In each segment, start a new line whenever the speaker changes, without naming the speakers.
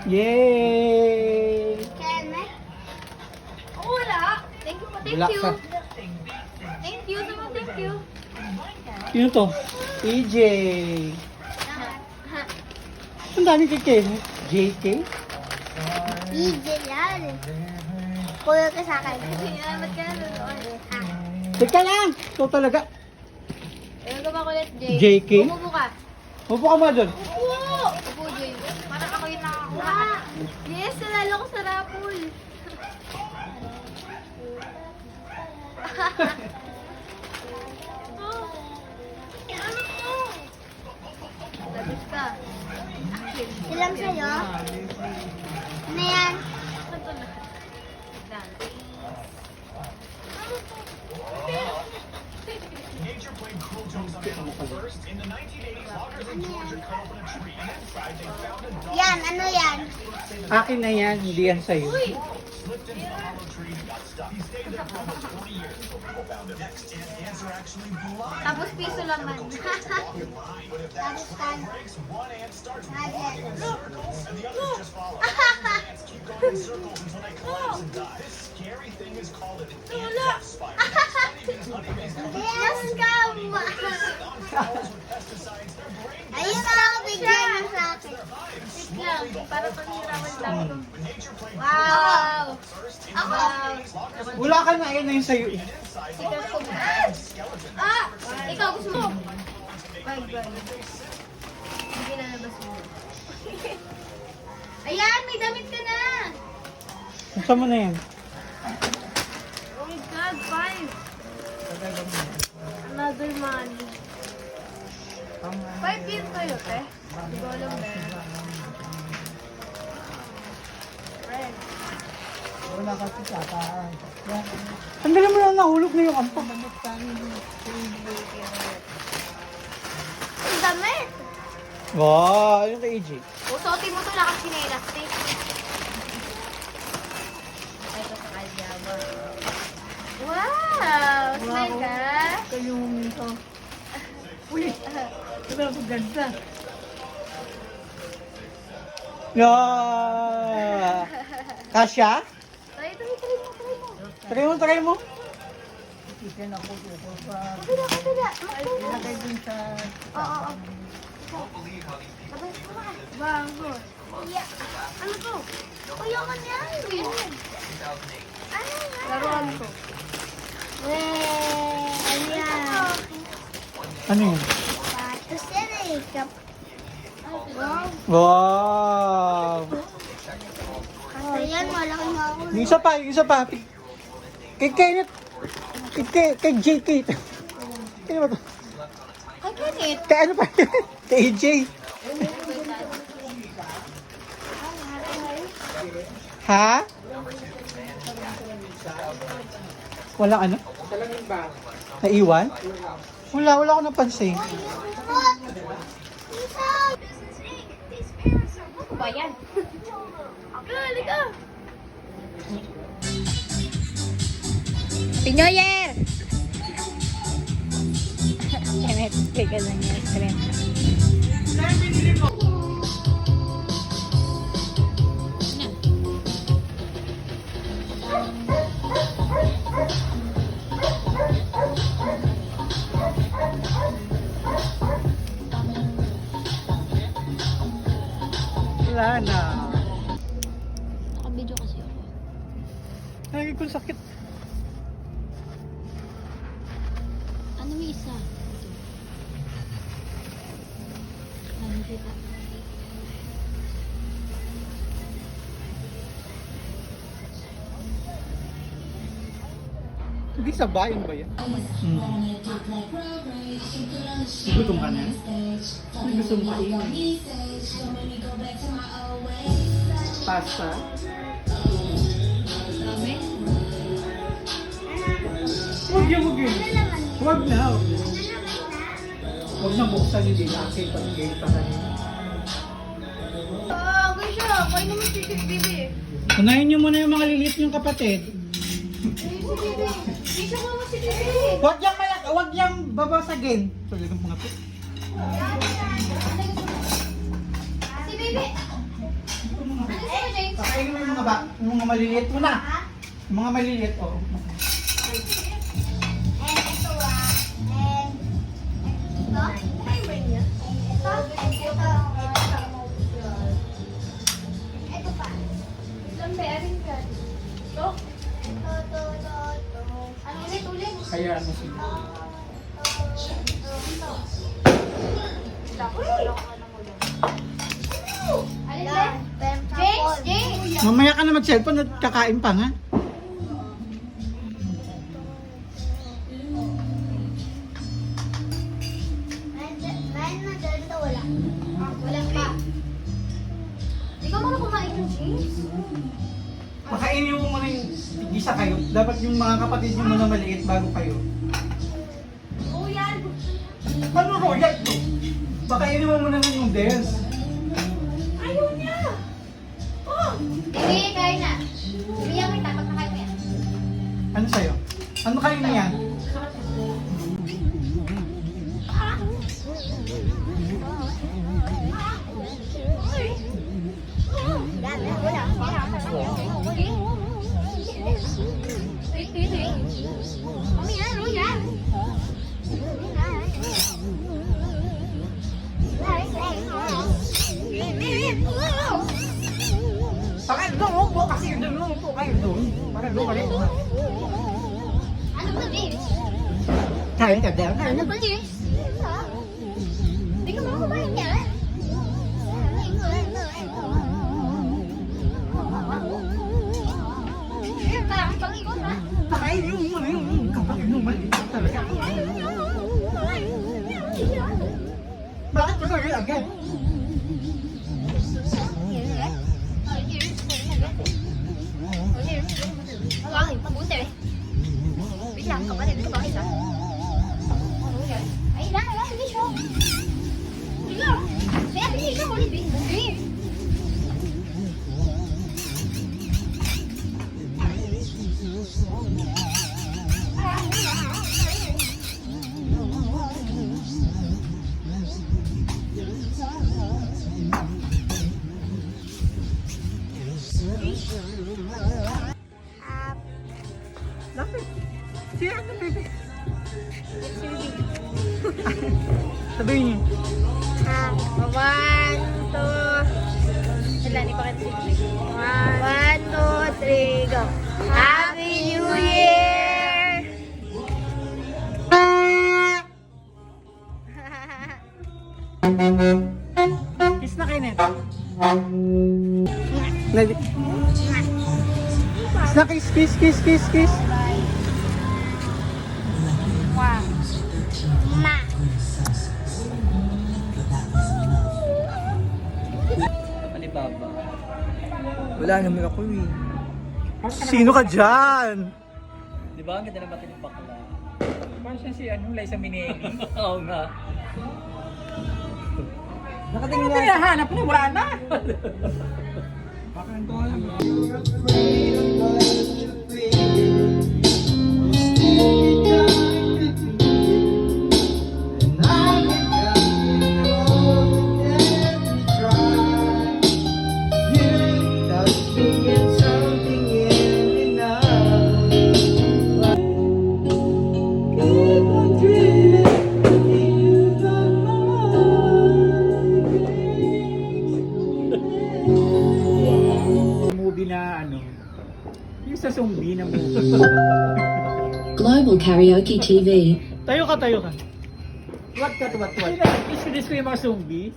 Yay!
Kaya na?
Oh, wala. Thank you. Thank
Wala
you.
ka.
Thank you. Thank you.
Sino to? EJ. Ang dami kay Kenneth. JK?
Easy yan. Kuya ka sa akin.
Ba't ka nanonood?
Teka lang! Ito talaga.
Ayaw ka ba kulit, Jay?
JK?
Umupo ka.
Upo ka mga doon.
Upo! Upo, Jay. Parang ako yung nakakuha. Yes, nalalo ko sa rapol. Ano to? Labis ka.
Silang sa'yo? Ano yan?
Ito na.
Nature played cool jokes on animals first. In the 1980s, loggers in Georgia cut open a tree, and inside they found a dog
Yan, ano yan?
Akin na yan, hindi yan sa'yo.
slipped into the hollow tree and got stuck. He stayed there for almost 20 years until people found him. Next, ants are actually blind.
Tapos piso laman.
Walking behind. But if that spell breaks, one ant starts walking in circles, and the others just follow. The ants keep going in circles until they collapse and die. This scary thing is called an ant death spider. Honeybees come
Yes, come!
on flowers with pesticides. Their brain
Ayun na ako bigyan mo sa akin.
Wait lang. Para panghirapan lang ito.
when nature played
Wow!
first in
Ako!
Wala ka na, yan na yung sa'yo.
Sikat ko. Ah! Ikaw gusto mo? Bye, bye. Hindi na labas mo. Ayan! May damit ka na!
Buksan mo na yan.
Oh my God! 5! Another money. 5 years kayo, te? Hindi ko alam na. Friend.
Ang dali mo na nahulog na yung ampang.
Ang damit!
Wow, yung kay EJ.
Usotin mo to lakas sinelas, te. Ito sa kalyama. Wow! Smile ka?
Kayong ito. Uy, ito ako ganda. Yeah! Kasya?
Try mo.
Try mo, try mo.
Kabila. Oo. Bago. Yeah. Ano to? Kuya ka niyan. Ano nga? Laruan ko.
Ano yan?
Ano yun?
Patos yan eh. Wow.
Wow!
Kasi yan, malaking ako.
Yung isa pa. Kay Kenneth. Kay JK. Kaya ba ito?
Ay, kanit.
Kay ano pa? Kay EJ. Ha? Wala ano? Naiwan? Wala ko napansin.
Ano ba yan? Halika. Pinyoyer! Kenneth, teka lang yung screen.
Wala na.
Naka-video kasi ako.
Ay, kung sakit.
Ano may isa? Ito. Ano kita?
Hindi sa bayan ba yan? Gutom ka na? Ano gusto mo kainin? Pasta?
Dami?
Huwag yun. Huwag na. Huwag na buksan yung dinaki pag kayo pa kanina.
Ako siya. Kain naman si Bibi.
Unahin niyo muna yung mga liliit niyong kapatid.
Hindi siya mama si Bibi.
Huwag yang babasagin. Talagang mga pit.
Si Bibi.
mataba. Yung mga maliliit muna. Yung mga maliliit, oh.
And ito And ito. And ito. And ito. Ito pa.
Isang bearing ka. Ito.
Ito.
Ano ulit?
Kaya ano sila.
Alin ba?
Yan.
James! James!
Mamaya ka na mag-cellphone at kakain pa nga.
Nine na dito wala.
Walang pa. Hindi ka muna kumain ng James.
Makainin mo muna yung isa kayo. Dapat yung mga kapatid nyo muna maliit bago kayo.
Oo yan.
Ano royal to? Makainin mo muna ng yung dance.
Ayaw niya. Oh! Hindi, kain na. Bigyan kita pag nakain mo yan.
Ano sa'yo? Ano kayo na yan? Pakain doon, huwag po kasi doon, huwag po kayo doon. Para doon ka rin.
Ano ba, James?
Kain ka din.
Ano ba, James? Hindi ka muna kumain yan. Parang pag-ikot ha.
Pakain yung muna yung kapatid nyo maliit talaga. Bakit ka rin agad?
Hawakin, mabuti eh. Wait lang, kapatid, ito ba isa? Ay, lang, hindi siya. Hindi lang. Kaya, hindi siya ulit eh. Hindi.
Lapit. Siya ang baby. Sabihin niyo.
One, two. Wala, hindi pa kita sige. One, two, three, go. Happy New Year!
Kiss na kayo net. Kiss na kiss, kiss, kiss, kiss, kiss.
Ma.
Alibaba. Wala naman ako eh.
Sino ka dyan?
Di ba? Ang ganda naman yung bakla.
Parang siya si Liza Minnelli.
Oo nga.
Nakatingin na. Hinahanap na, wala na. Baka nandun. Movie na ano, yung sa zombie na movie.
Global Karaoke TV.
Tayo ka, tayo ka. Tuwad ka, tuwad, tuwad.
Ispinis ko yung mga zombie.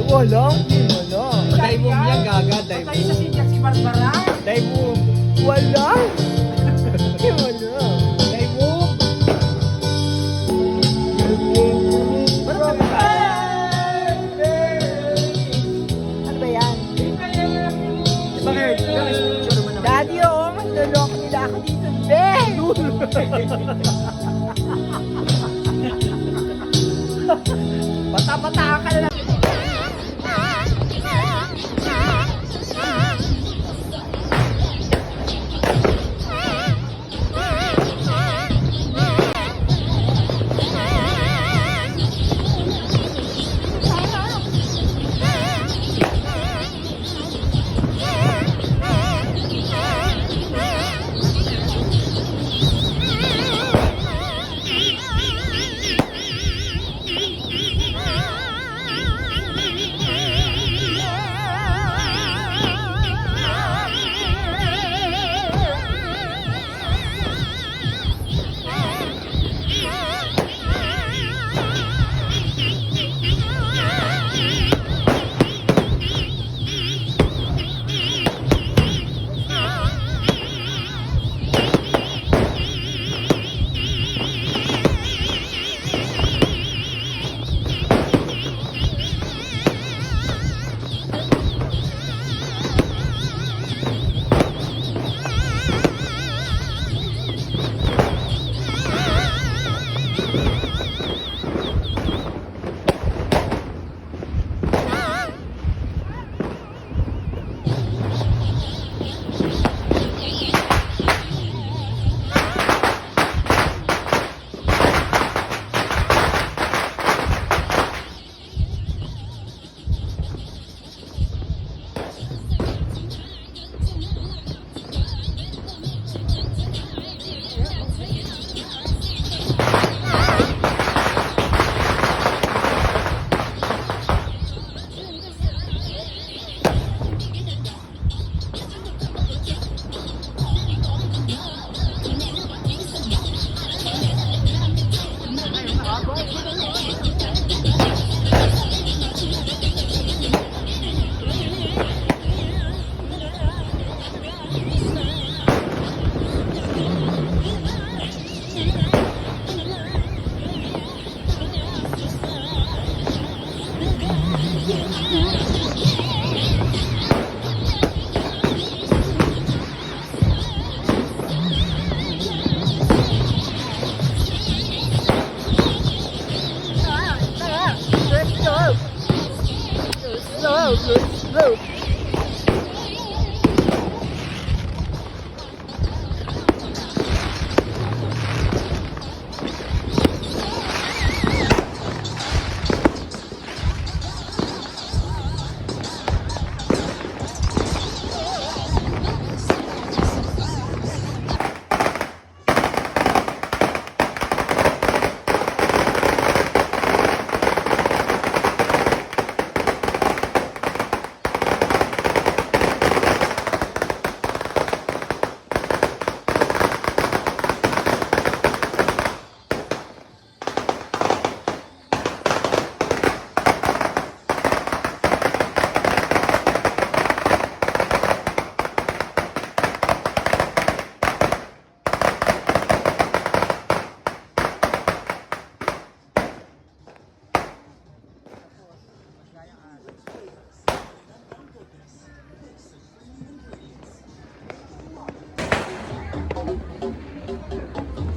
Wala. Wala.
Dive boom yan, gaga. Dive
Patay sa sinyak si Barbara.
Dive boom.
Wala. Wala.
Dive boom.
Ano ba yan?
Bakit?
Daddy, oh, mas loloko nila ako dito. Be! Bata-bata ka na lang.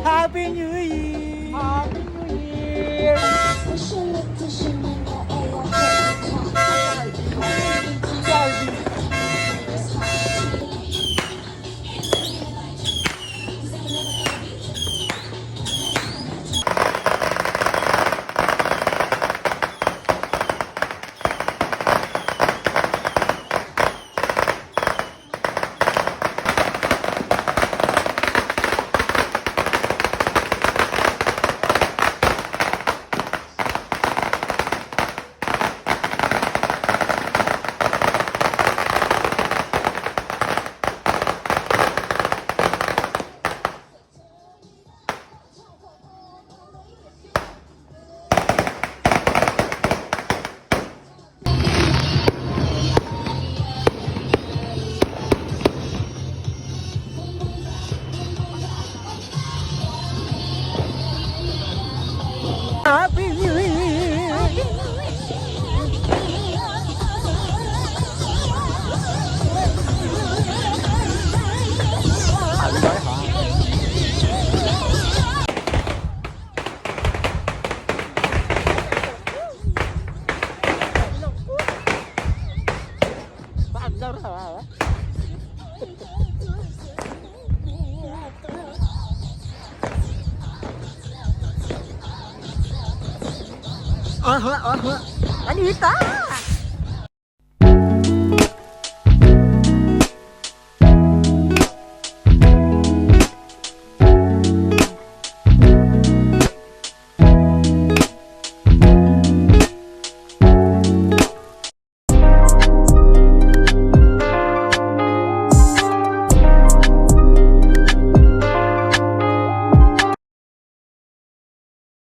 Happy New Year!
Happy New Year!
Anita!